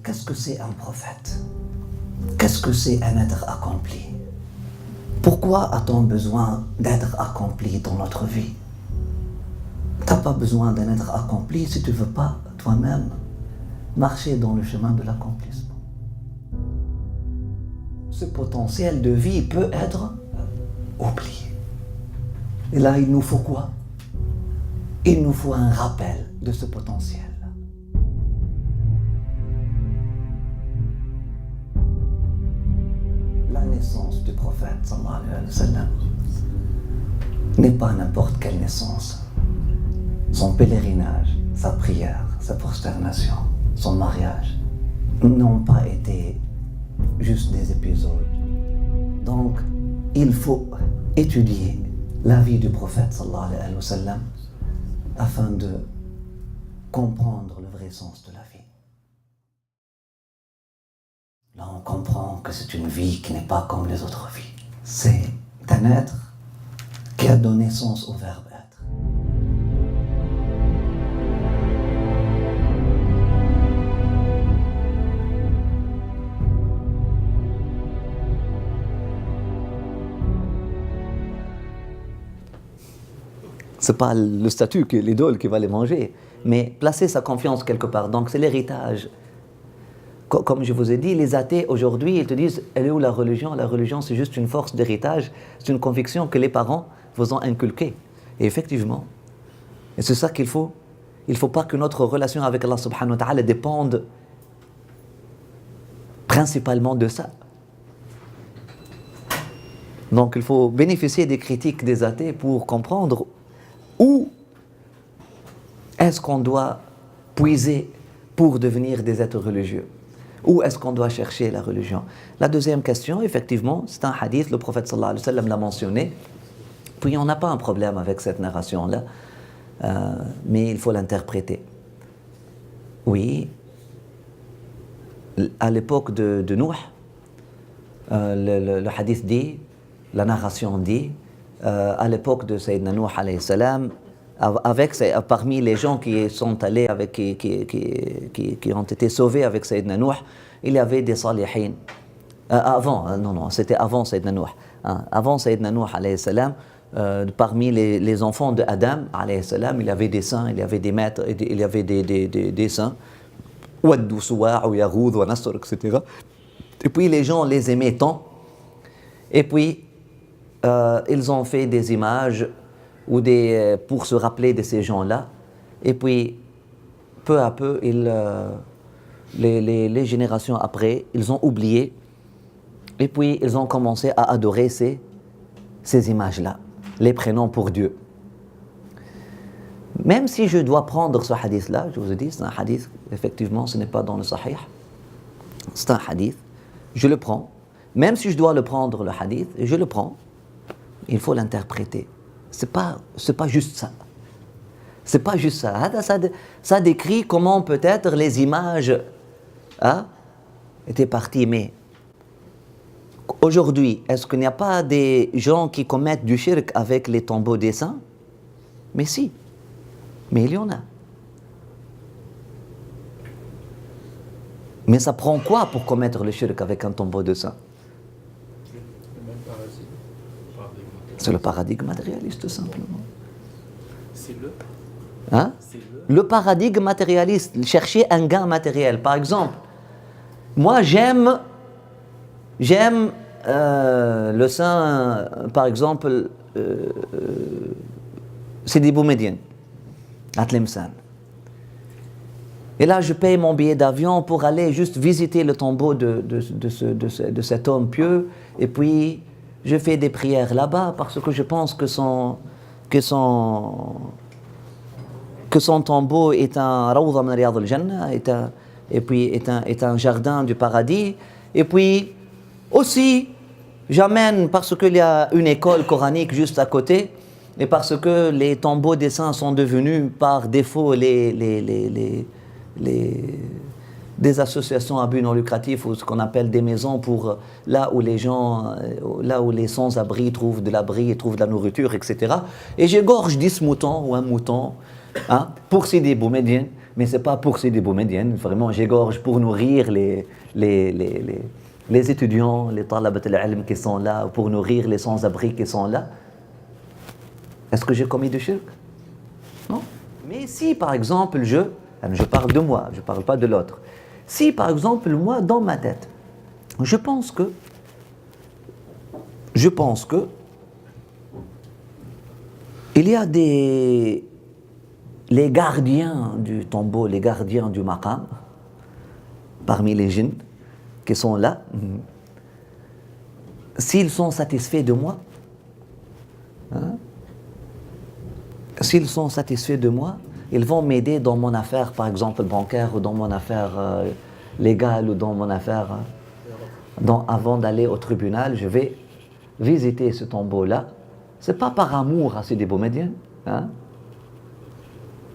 qu'est-ce que c'est un prophète? Qu'est-ce que c'est un être accompli? Pourquoi a-t-on besoin d'être accompli dans notre vie? Tu n'as pas besoin d'un être accompli si tu ne veux pas toi-même marcher dans le chemin de l'accomplissement. Ce potentiel de vie peut être oublié. Et là, il nous faut quoi? Il nous faut un rappel de ce potentiel. La naissance du prophète, sallallahu alayhi wa sallam, n'est pas n'importe quelle naissance. Son pèlerinage, sa prière, sa prosternation, son mariage n'ont pas été juste des épisodes. Donc, il faut étudier la vie du prophète sallallahu alayhi wa sallam afin de comprendre le vrai sens de la vie. Là, on comprend que c'est une vie qui n'est pas comme les autres vies. C'est un être qui a donné sens au verbe être. C'est pas le statut, l'idole qui va les manger, mais placer sa confiance quelque part. Donc c'est l'héritage. Comme je vous ai dit, les athées aujourd'hui, ils te disent, elle est où la religion? La religion, c'est juste une force d'héritage, c'est une conviction que les parents vous ont inculquée. Et effectivement, et c'est ça qu'il faut. Il ne faut pas que notre relation avec Allah subhanahu wa ta'ala dépende principalement de ça. Donc il faut bénéficier des critiques des athées pour comprendre où est-ce qu'on doit puiser pour devenir des êtres religieux. Où est-ce qu'on doit chercher la religion? La deuxième question, effectivement, c'est un hadith, le prophète sallallahu alayhi wa sallam l'a mentionné. Puis on n'a pas un problème avec cette narration-là, mais il faut l'interpréter. Oui, à l'époque de Nuh, le hadith dit, la narration dit, à l'époque de Sayyidina Nuh alayhi salam, parmi les gens qui sont allés avec, qui ont été sauvés avec Sayyidina Nuh, il y avait des salihin. C'était avant Sayyidina Nuh. Avant Sayyidina Nuh alayhi salam, parmi les enfants de Adam alayhi salam, il y avait des saints, il y avait des maîtres, il y avait des saints, Wad, Suwa', Yaghouth, Nasr, etc. Et puis les gens les aimaient tant, et puis ils ont fait des images ou pour se rappeler de ces gens-là. Et puis, peu à peu, les générations après, ils ont oublié. Et puis, ils ont commencé à adorer ces images-là, les prenant pour Dieu. Même si je dois prendre ce hadith-là, je vous ai dit, c'est un hadith, effectivement, ce n'est pas dans le Sahih. C'est un hadith, je le prends. Même si je dois le prendre, le hadith, je le prends. Il faut l'interpréter. C'est pas juste ça. C'est pas juste ça. Ça décrit comment peut-être les images étaient parties. Mais aujourd'hui, est-ce qu'il n'y a pas des gens qui commettent du shirk avec les tombeaux des saints? Mais si. Mais il y en a. Mais ça prend quoi pour commettre le shirk avec un tombeau de saint? C'est le paradigme matérialiste, tout simplement. C'est le paradigme matérialiste, chercher un gain matériel. Par exemple, moi j'aime le saint, par exemple, Sidi Boumediene, à Tlemcen. Et là, je paye mon billet d'avion pour aller juste visiter le tombeau de cet homme pieux, et puis je fais des prières là-bas parce que je pense que son tombeau est un rawda min riyad al-jannah, est un jardin du paradis. Et puis aussi, j'amène parce qu'il y a une école coranique juste à côté, et parce que les tombeaux des saints sont devenus par défaut des associations à but non lucratif, ou ce qu'on appelle des maisons pour là où les sans-abri trouvent de l'abri et trouvent de la nourriture, etc. Et j'égorge 10 moutons ou un mouton pour Sidi Boumediene, Mais ce n'est pas pour Sidi Boumedienne. Vraiment, j'égorge pour nourrir les étudiants, les talabat al-ilm qui sont là, pour nourrir les sans-abri qui sont là. Est-ce que j'ai commis du shirk? Non. Mais si, par exemple, je parle de moi, je ne parle pas de l'autre. Si, par exemple, moi, dans ma tête, je pense que il y a les gardiens du tombeau, les gardiens du maqam, parmi les djinns qui sont là, s'ils sont satisfaits de moi, s'ils sont satisfaits de moi, ils vont m'aider dans mon affaire, par exemple bancaire, ou dans mon affaire légale, ou dans mon affaire... avant d'aller au tribunal, je vais visiter ce tombeau-là. Ce n'est pas par amour à Sidi Boumedienne.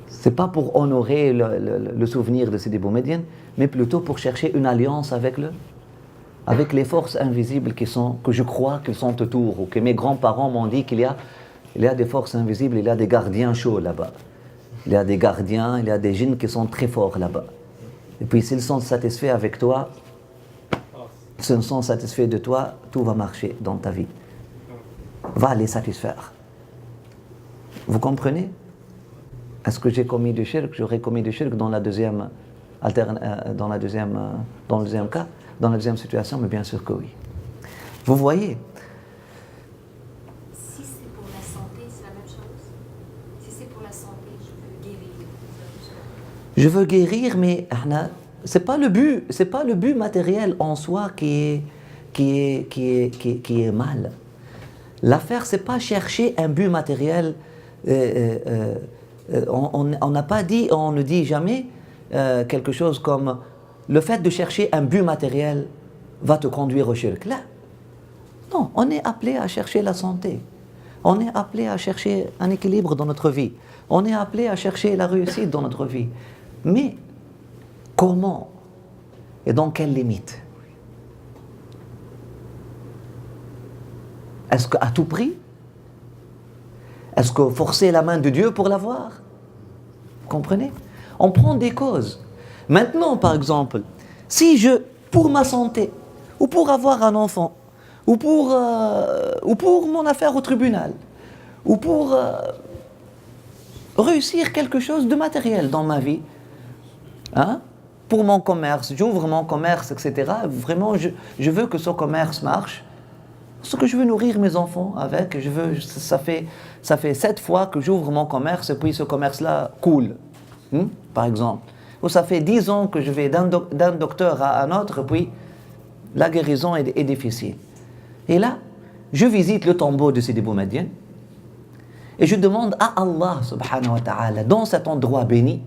Ce n'est pas pour honorer le souvenir de Sidi Boumedienne, mais plutôt pour chercher une alliance avec les forces invisibles que je crois qu'elles sont autour, ou que mes grands-parents m'ont dit qu'il y a des forces invisibles, il y a des gardiens chauds là-bas. Il y a des gardiens, il y a des djinns qui sont très forts là-bas. Et puis s'ils sont satisfaits avec toi, s'ils sont satisfaits de toi, tout va marcher dans ta vie. Va les satisfaire. Vous comprenez? Est-ce que j'ai commis du shirk? J'aurais commis du shirk dans le deuxième cas, dans la deuxième situation, mais bien sûr que oui. Vous voyez? Si c'est pour la santé, c'est la même chose. Si c'est pour la santé, je veux guérir. Je veux guérir, mais c'est pas le but matériel en soi qui est mal. L'affaire, c'est pas chercher un but matériel. On n'a pas dit, on ne dit jamais quelque chose comme le fait de chercher un but matériel va te conduire au shirk. Là, non, on est appelé à chercher la santé. On est appelé à chercher un équilibre dans notre vie. On est appelé à chercher la réussite dans notre vie. Mais comment et dans quelles limites? Est-ce qu'à tout prix? Est-ce que forcer la main de Dieu pour l'avoir? Vous comprenez? On prend des causes. Maintenant, par exemple, si pour ma santé, ou pour avoir un enfant, ou pour mon affaire au tribunal, ou pour réussir quelque chose de matériel dans ma vie, pour mon commerce, j'ouvre mon commerce, etc. Vraiment, je veux que ce commerce marche. Ce que je veux nourrir mes enfants avec, ça fait 7 fois que j'ouvre mon commerce et puis ce commerce-là coule, par exemple. Ou ça fait 10 ans que je vais d'un docteur à un autre, puis la guérison est difficile. Et là, je visite le tombeau de Sidi Boumedienne et je demande à Allah subhanahu wa ta'ala, dans cet endroit béni,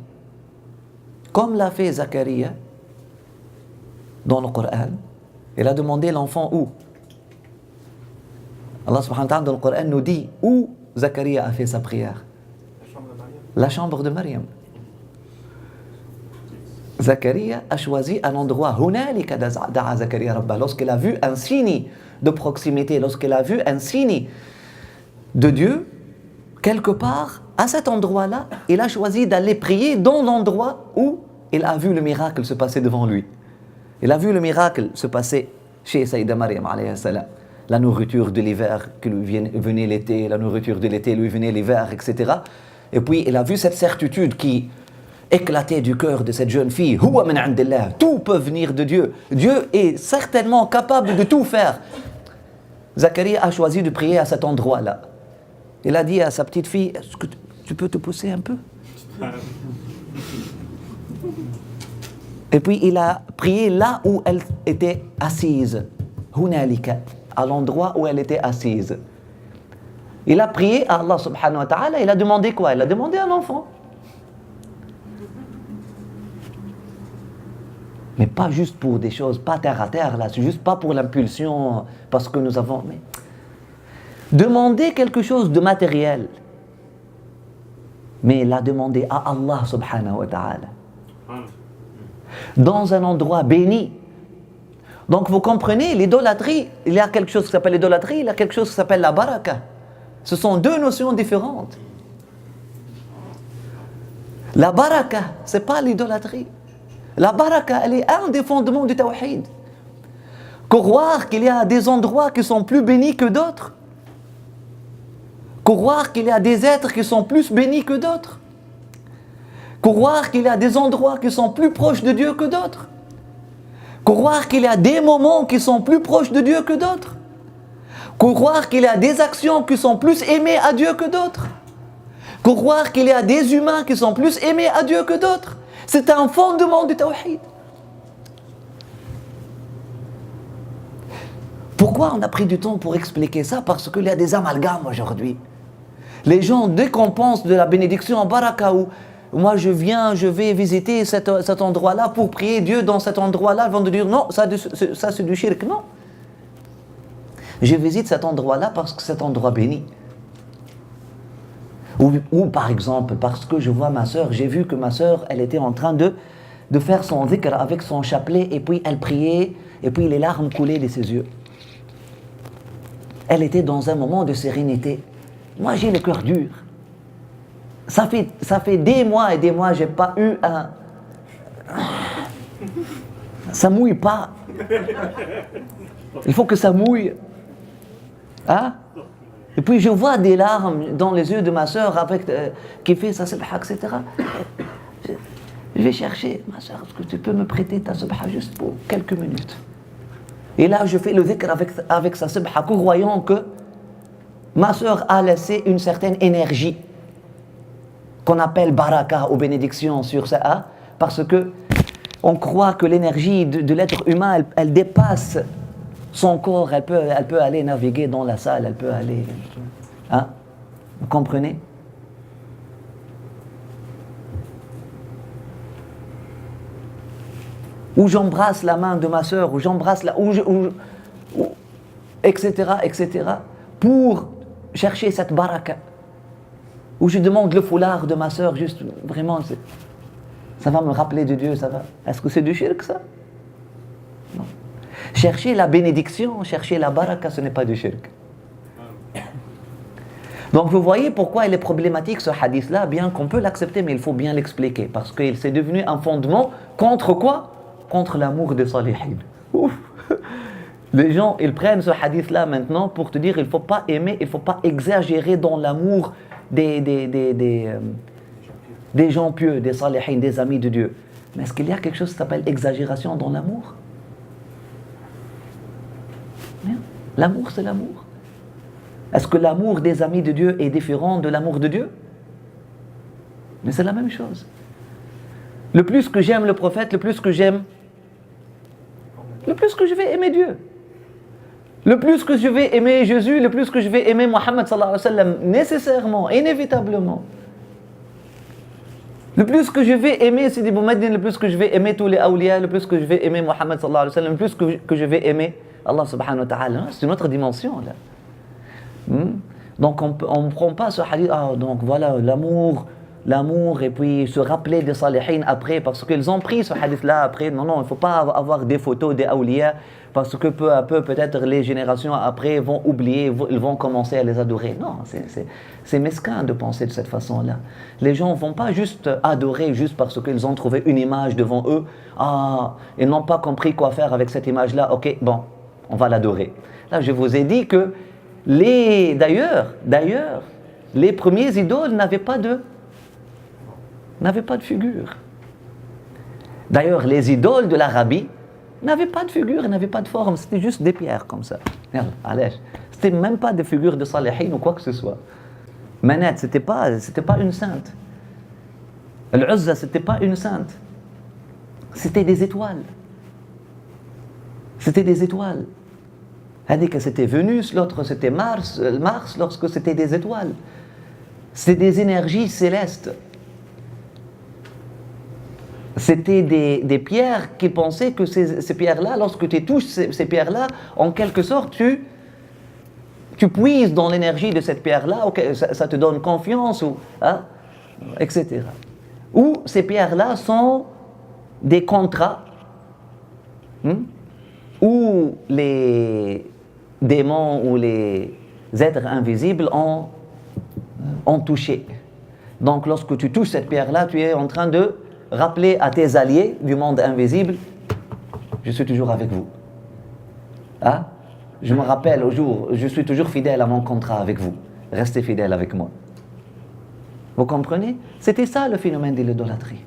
comme l'a fait Zacharia dans le Coran, il a demandé l'enfant où? Allah subhanahu wa ta'ala dans le Coran nous dit où Zacharia a fait sa prière. La chambre de Maryam. Zacharia a choisi un endroit, hunalika da'a Zacharia Rabbah, lorsqu'il a vu un signe de proximité, lorsqu'il a vu un signe de Dieu, quelque part, à cet endroit-là, il a choisi d'aller prier dans l'endroit où il a vu le miracle se passer devant lui. Il a vu le miracle se passer chez Sayyida Maryam alayhi salam. La nourriture de l'hiver qui lui venait l'été, la nourriture de l'été lui venait l'hiver, etc. Et puis il a vu cette certitude qui éclatait du cœur de cette jeune fille. Huwa min indillah, tout peut venir de Dieu. Dieu est certainement capable de tout faire. Zacharia a choisi de prier à cet endroit-là. Il a dit à sa petite fille, est-ce que tu peux te pousser un peu? Et puis il a prié là où elle était assise. Hunalika, à l'endroit où elle était assise. Il a prié à Allah subhanahu wa ta'ala, il a demandé quoi? Il a demandé un enfant. Mais pas juste pour des choses, pas terre à terre, là, c'est juste pas pour l'impulsion, parce que nous avons... Mais demander quelque chose de matériel. Mais il a demandé à Allah subhanahu wa ta'ala. Dans un endroit béni. Donc vous comprenez, l'idolâtrie, il y a quelque chose qui s'appelle l'idolâtrie, il y a quelque chose qui s'appelle la baraka. Ce sont deux notions différentes. La baraka, ce n'est pas l'idolâtrie. La baraka, elle est un des fondements du tawhid. Croire qu'il y a des endroits qui sont plus bénis que d'autres. Croire qu'il y a des êtres qui sont plus bénis que d'autres. Croire qu'il y a des endroits qui sont plus proches de Dieu que d'autres. Croire qu'il y a des moments qui sont plus proches de Dieu que d'autres. Croire qu'il y a des actions qui sont plus aimées à Dieu que d'autres. Croire qu'il y a des humains qui sont plus aimés à Dieu que d'autres. C'est un fondement du tawhid. Pourquoi on a pris du temps pour expliquer ça? Parce qu'il y a des amalgames aujourd'hui. Les gens, dès qu'on pense de la bénédiction en baraka, où moi je vais visiter cet endroit-là pour prier Dieu dans cet endroit-là, ils vont dire non, ça c'est du shirk. Non. Je visite cet endroit-là parce que c'est un endroit béni. Ou par exemple, parce que je vois ma sœur, j'ai vu que ma sœur, elle était en train de faire son dhikr avec son chapelet, et puis elle priait, et puis les larmes coulaient de ses yeux. Elle était dans un moment de sérénité. Moi, j'ai le cœur dur. Ça fait des mois et des mois, j'ai pas eu un... Ça mouille pas. Il faut que ça mouille. Hein? Et puis je vois des larmes dans les yeux de ma sœur qui fait sa subha, etc. Je vais chercher, ma sœur, est-ce que tu peux me prêter ta subha juste pour quelques minutes? Et là, je fais le dhikr avec sa subha, croyant que ma sœur a laissé une certaine énergie qu'on appelle baraka ou bénédiction sur ça, parce que on croit que l'énergie de l'être humain, elle dépasse son corps, elle peut aller naviguer dans la salle, elle peut aller... Hein? Vous comprenez? Ou j'embrasse la main de ma sœur, ou j'embrasse la... etc., etc., pour chercher cette baraka. Ou je demande le foulard de ma sœur, juste, vraiment, ça va me rappeler de Dieu, ça va. Est-ce que c'est du shirk, ça? Non. Chercher la bénédiction, chercher la baraka, ce n'est pas du shirk. Donc vous voyez pourquoi il est problématique ce hadith-là, bien qu'on peut l'accepter, mais il faut bien l'expliquer, parce que c'est devenu un fondement contre quoi? Contre l'amour des salihin. Ouf. Les gens, ils prennent ce hadith-là maintenant pour te dire il ne faut pas aimer, il ne faut pas exagérer dans l'amour des gens pieux, des salihin, des amis de Dieu. Mais est-ce qu'il y a quelque chose qui s'appelle exagération dans l'amour? L'amour, c'est l'amour. Est-ce que l'amour des amis de Dieu est différent de l'amour de Dieu? Mais c'est la même chose. Le plus que j'aime le prophète, le plus que je vais aimer Dieu. Le plus que je vais aimer Jésus, le plus que je vais aimer Mohammed sallallahu alayhi wa sallam, nécessairement, inévitablement. Le plus que je vais aimer Sidi Boumaddin, le plus que je vais aimer tous les awliya, le plus que je vais aimer Mohammed sallallahu alayhi wa sallam, le plus que je vais aimer Allah subhanahu wa ta'ala. C'est une autre dimension là. Donc on ne prend pas ce hadith, donc voilà, l'amour et puis se rappeler des salihin après, parce qu'ils ont pris ce hadith-là après. Non, il ne faut pas avoir des photos des awliya, parce que peu à peu, peut-être les générations après vont oublier, ils vont commencer à les adorer. Non, c'est mesquin de penser de cette façon-là. Les gens ne vont pas juste adorer juste parce qu'ils ont trouvé une image devant eux. Ils n'ont pas compris quoi faire avec cette image-là. Ok, bon, on va l'adorer. Là, je vous ai dit que d'ailleurs, les premiers idoles n'avaient pas de figure. D'ailleurs, les idoles de l'Arabie n'avaient pas de figure, n'avaient pas de forme, c'était juste des pierres comme ça. C'était même pas des figures de salihin ou quoi que ce soit. Manat, c'était pas une sainte. Al-Uzza, c'était pas une sainte. C'était des étoiles. C'était des étoiles. C'était Vénus, l'autre c'était Mars, lorsque c'était des étoiles. C'est des énergies célestes. C'était des pierres qui pensaient que ces pierres-là, lorsque tu touches ces pierres-là, en quelque sorte, tu puises dans l'énergie de cette pierre-là, ça te donne confiance, etc. Ou ces pierres-là sont des contrats où les démons ou les êtres invisibles ont touché. Donc lorsque tu touches cette pierre-là, tu es en train de rappeler à tes alliés du monde invisible, je suis toujours avec vous. Hein? Je me rappelle au jour, je suis toujours fidèle à mon contrat avec vous. Restez fidèle avec moi. Vous comprenez? C'était ça le phénomène de l'idolâtrie.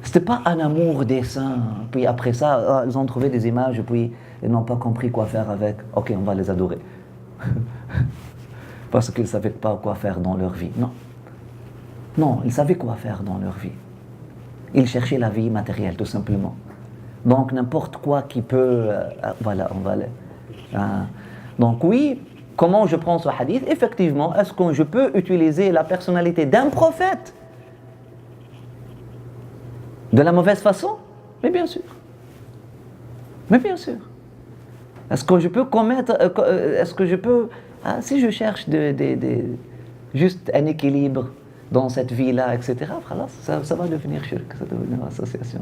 C'était pas un amour des saints, puis après ça, ils ont trouvé des images, puis ils n'ont pas compris quoi faire avec. Ok, on va les adorer. Parce qu'ils ne savaient pas quoi faire dans leur vie. Non. Non, ils savaient quoi faire dans leur vie. Ils cherchaient la vie matérielle, tout simplement. Donc, n'importe quoi qui peut... voilà, on va... donc, oui, comment je prends ce hadith? Effectivement, est-ce que je peux utiliser la personnalité d'un prophète de la mauvaise façon? Mais bien sûr. Mais bien sûr. Est-ce que je peux commettre... est-ce que je peux... si je cherche juste un équilibre dans cette vie-là, etc., ça va devenir shirk, ça va devenir association.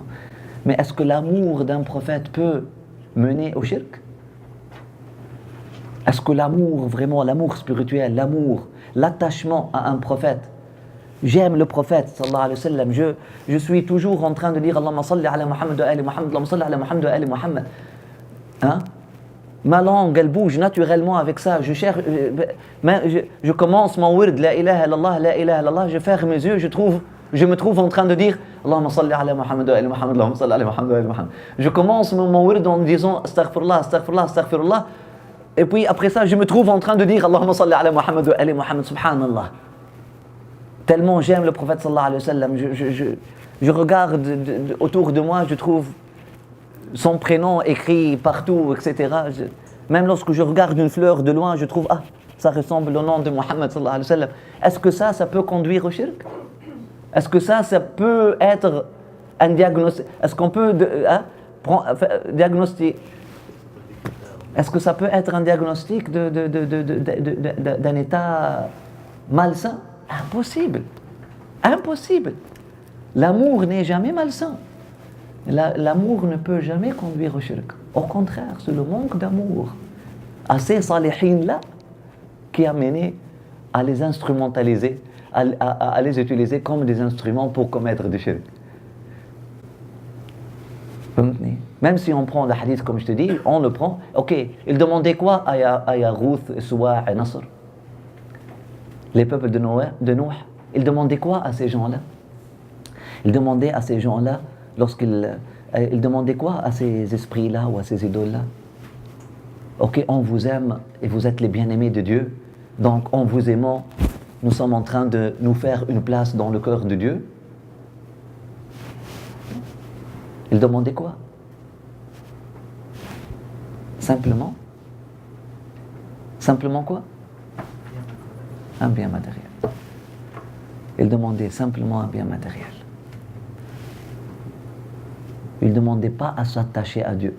Mais est-ce que l'amour d'un prophète peut mener au shirk? Est-ce que l'amour, vraiment l'amour spirituel, l'amour, l'attachement à un prophète, j'aime le prophète, sallallahu alayhi wa sallam, je suis toujours en train de dire Allahumma salli ala Muhammad wa ali Muhammad, Allahumma salli ala Muhammad wa ali Muhammad. Hein? Ma langue, elle bouge naturellement avec ça. Je cherche, je commence mon wird, la ilaha illallah, la ilaha illallah, je ferme mes yeux, je me trouve en train de dire Allahumma salli ala Muhammad wa ali Muhammad, Allahumma salli ala Muhammad wa ali Muhammad. Je commence mon wird en disant astaghfirullah, astaghfirullah, astaghfirullah. Et puis après ça, je me trouve en train de dire Allahumma salli ala Muhammad wa ali Muhammad, subhanallah. Tellement j'aime le prophète sallallahu alayhi wa sallam, je regarde autour de moi, je trouve son prénom écrit partout, etc. Même lorsque je regarde une fleur de loin, je trouve, ça ressemble au nom de Muhammad sallallahu alayhi wa sallam. Est-ce que ça peut conduire au shirk? Est-ce que ça peut être un diagnostic? Est-ce qu'on peut diagnostiquer? Est-ce que ça peut être un diagnostic d'un état malsain? Impossible. Impossible. L'amour n'est jamais malsain. L'amour ne peut jamais conduire au shirk. Au contraire, c'est le manque d'amour à ces salihines-là qui a mené à les instrumentaliser, à les utiliser comme des instruments pour commettre du shirk. Même si on prend le hadith comme je te dis, on le prend. Ok, il demandait quoi à Yarouth, Suwa et Nasr? Les peuples de Noé, ils demandaient quoi à ces gens-là? Ils demandaient à ces gens-là, ils demandaient quoi à ces esprits-là ou à ces idoles-là? Ok, on vous aime et vous êtes les bien-aimés de Dieu, donc en vous aimant, nous sommes en train de nous faire une place dans le cœur de Dieu. Ils demandaient quoi? Simplement quoi? Un bien matériel. Ils demandaient simplement un bien matériel. Ils ne demandaient pas à s'attacher à Dieu.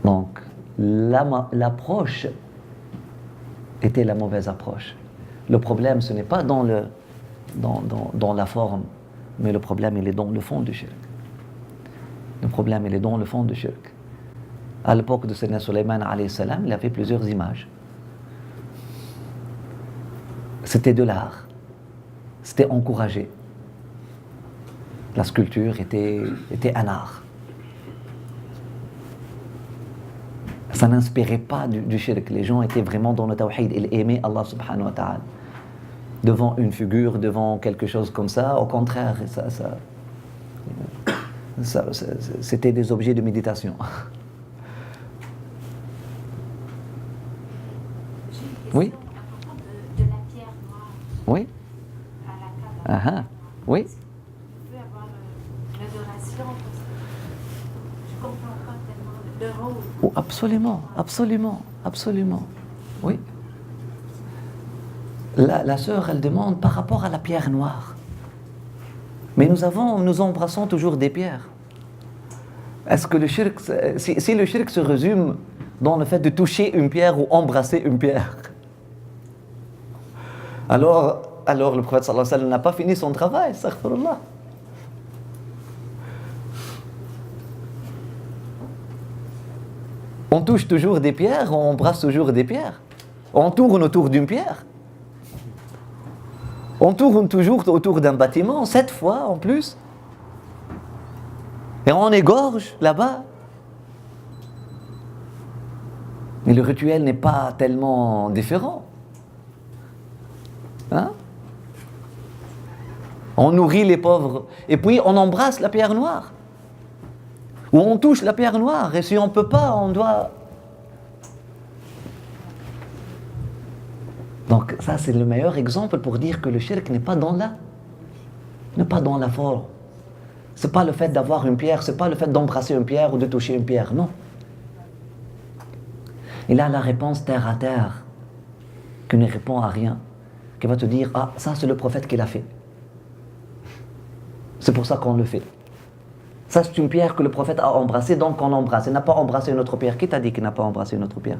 Donc, l'approche était la mauvaise approche. Le problème, ce n'est pas dans la forme, mais le problème, il est dans le fond du shirk. Le problème, il est dans le fond du shirk. À l'époque de Sayyidina Sulayman alayhi salam, il avait plusieurs images. C'était de l'art. C'était encouragé. La sculpture était un art. Ça n'inspirait pas du shirk. Les gens étaient vraiment dans le tawhid. Ils aimaient Allah subhanahu wa ta'ala. Devant une figure, devant quelque chose comme ça, au contraire, c'était des objets de méditation. Oui. À propos de la pierre noire. Oui. À la Kaaba. Oui. On peut avoir l'adoration parce que je ne comprends pas tellement le rôle. Oh, absolument. Oui. La sœur, elle demande par rapport à la pierre noire. Mais nous embrassons toujours des pierres. Est-ce que le shirk, si le shirk se résume dans le fait de toucher une pierre ou embrasser une pierre, alors le prophète sallallahu alayhi wa sallam n'a pas fini son travail, astaghfirullah. On touche toujours des pierres, on embrasse toujours des pierres. On tourne autour d'une pierre. On tourne toujours autour d'un bâtiment, 7 fois en plus. Et on égorge là-bas. Mais le rituel n'est pas tellement différent. Hein? On nourrit les pauvres. Et puis on embrasse la pierre noire. Ou on touche la pierre noire. Et si on ne peut pas, on doit... Donc ça, c'est le meilleur exemple pour dire que le shirk n'est pas dans la forme. Ce n'est pas le fait d'avoir une pierre, ce n'est pas le fait d'embrasser une pierre ou de toucher une pierre, non. Il a la réponse terre à terre, qui ne répond à rien, qui va te dire « Ah, ça c'est le prophète qui l'a fait. C'est pour ça qu'on le fait. Ça c'est une pierre que le prophète a embrassée, donc on l'embrasse. Il n'a pas embrassé une autre pierre. Qui t'a dit qu'il n'a pas embrassé une autre pierre ?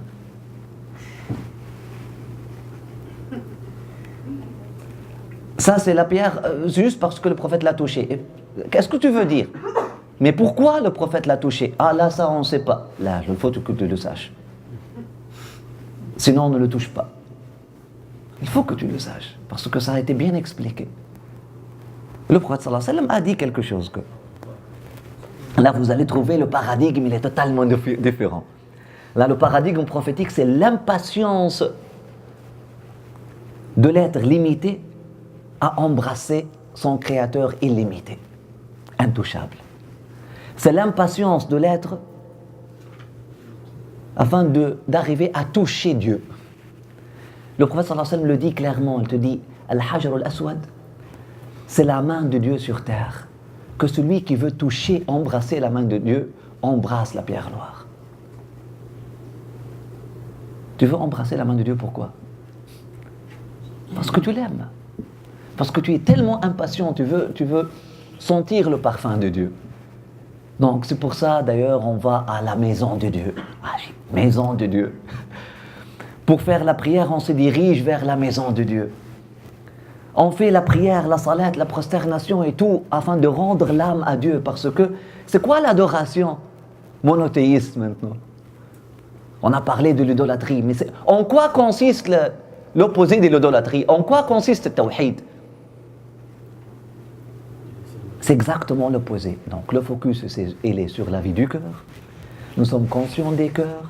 Ça c'est la pierre juste parce que le prophète l'a touchée. Qu'est-ce que tu veux dire ? Mais pourquoi le prophète l'a touchée ? Ah là, ça on ne sait pas. Là, il faut que tu le saches. Sinon, on ne le touche pas. Il faut que tu le saches, parce que ça a été bien expliqué. Le prophète sallallahu alayhi wa sallam a dit quelque chose que... Là, vous allez trouver le paradigme, il est totalement différent. Là, le paradigme prophétique, c'est l'impatience de l'être limité à embrasser son créateur illimité, intouchable. C'est l'impatience de l'être afin d'arriver à toucher Dieu. Le prophète sallallahu alayhi wa sallam le dit clairement, il te dit « Al-Hajar al-Aswad » c'est la main de Dieu sur terre. Que celui qui veut toucher, embrasser la main de Dieu, embrasse la pierre noire. Tu veux embrasser la main de Dieu, pourquoi ? Parce que tu l'aimes. Parce que tu es tellement impatient, tu veux sentir le parfum de Dieu. Donc c'est pour ça d'ailleurs on va à la maison de Dieu. Maison de Dieu. Pour faire la prière, on se dirige vers la maison de Dieu. On fait la prière, la salat, la prosternation et tout afin de rendre l'âme à Dieu. Parce que c'est quoi l'adoration ? Monothéisme maintenant. On a parlé de l'idolâtrie, mais en quoi consiste l'opposé de l'idolâtrie ? En quoi consiste le tawhid ? C'est exactement l'opposé. Donc le focus, il est sur la vie du cœur. Nous sommes conscients des cœurs.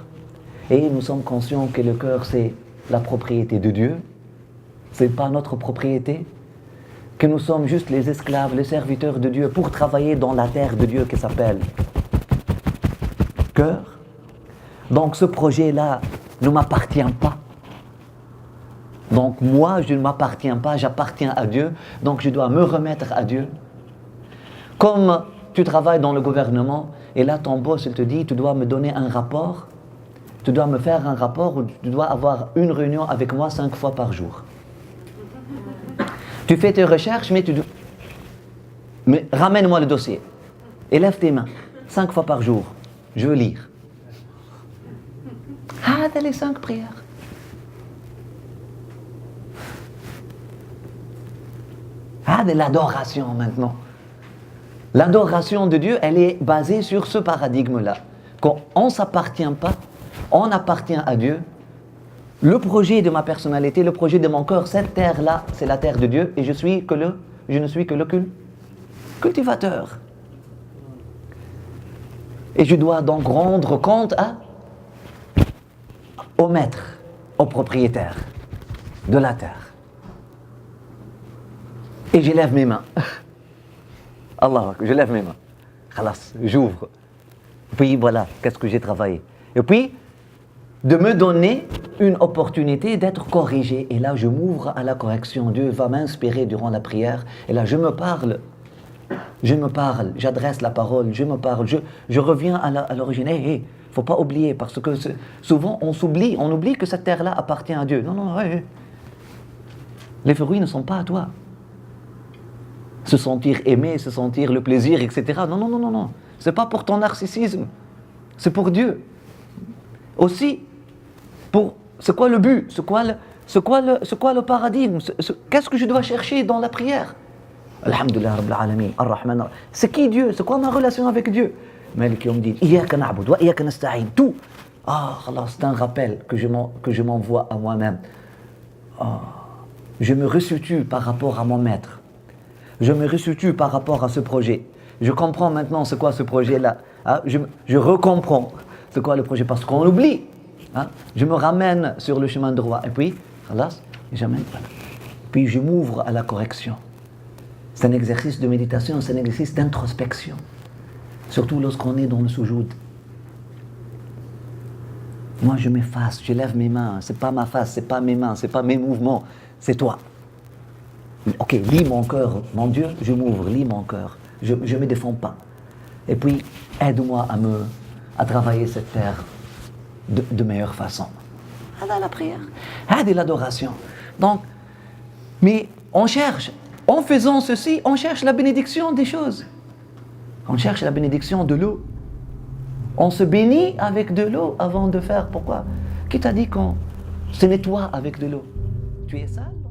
Et nous sommes conscients que le cœur, c'est la propriété de Dieu. Ce n'est pas notre propriété. Que nous sommes juste les esclaves, les serviteurs de Dieu pour travailler dans la terre de Dieu qui s'appelle cœur. Donc ce projet-là ne m'appartient pas. Donc moi, je ne m'appartiens pas, j'appartiens à Dieu. Donc je dois me remettre à Dieu. Comme tu travailles dans le gouvernement, et là ton boss il te dit, tu dois me donner un rapport, tu dois me faire un rapport, où tu dois avoir une réunion avec moi 5 fois par jour. Tu fais tes recherches, mais ramène-moi le dossier. Et lève tes mains, 5 fois par jour, je veux lire. Ah, t'as les 5 prières. Ah, de l'adoration maintenant. L'adoration de Dieu, elle est basée sur ce paradigme-là. Quand on ne s'appartient pas, on appartient à Dieu. Le projet de ma personnalité, le projet de mon cœur, cette terre-là, c'est la terre de Dieu et je ne suis que le cultivateur. Et je dois donc rendre compte au maître, au propriétaire de la terre. Et je lève mes mains. Allah, je lève mes mains. Khalas, j'ouvre. Puis voilà, qu'est-ce que j'ai travaillé. Et puis, de me donner une opportunité d'être corrigé. Et là, je m'ouvre à la correction. Dieu va m'inspirer durant la prière. Et là, je me parle, j'adresse la parole, je me parle, je reviens à l'origine. Hey, faut pas oublier, parce que souvent, on oublie que cette terre-là appartient à Dieu. Non, hey. Les fruits ne sont pas à toi. Se sentir aimé, se sentir le plaisir, etc. Non. C'est pas pour ton narcissisme. C'est pour Dieu. Aussi, c'est quoi le but ? C'est quoi le paradigme ? Qu'est-ce que je dois chercher dans la prière ? Alhamdulillah Rabbil Alamin, Ar-Rahman. C'est qui Dieu ? C'est quoi ma relation avec Dieu ? Malik Yawmiddin, Iyaka na'budu wa Iyaka nasta'in. Tout. C'est un rappel que je m'envoie à moi-même. Je me resitue par rapport à mon maître. Je me resitue par rapport à ce projet. Je comprends maintenant c'est quoi ce projet-là. Hein? Je recomprends c'est quoi le projet parce qu'on oublie. Hein? Je me ramène sur le chemin droit. Et puis, puis je m'ouvre à la correction. C'est un exercice de méditation, c'est un exercice d'introspection. Surtout lorsqu'on est dans le soujoud. Moi, je m'efface, je lève mes mains. C'est pas ma face, c'est pas mes mains, c'est pas mes mouvements, c'est toi. Ok, lis mon cœur, mon Dieu, je m'ouvre, lis mon cœur. Je ne me défends pas. Et puis, aide-moi à travailler cette terre de meilleure façon. Voilà la prière. Aide l'adoration. Donc, mais on cherche, en faisant ceci, on cherche la bénédiction des choses. On cherche la bénédiction de l'eau. On se bénit avec de l'eau avant de faire. Pourquoi? Qui t'a dit qu'on se nettoie avec de l'eau? Tu es sale?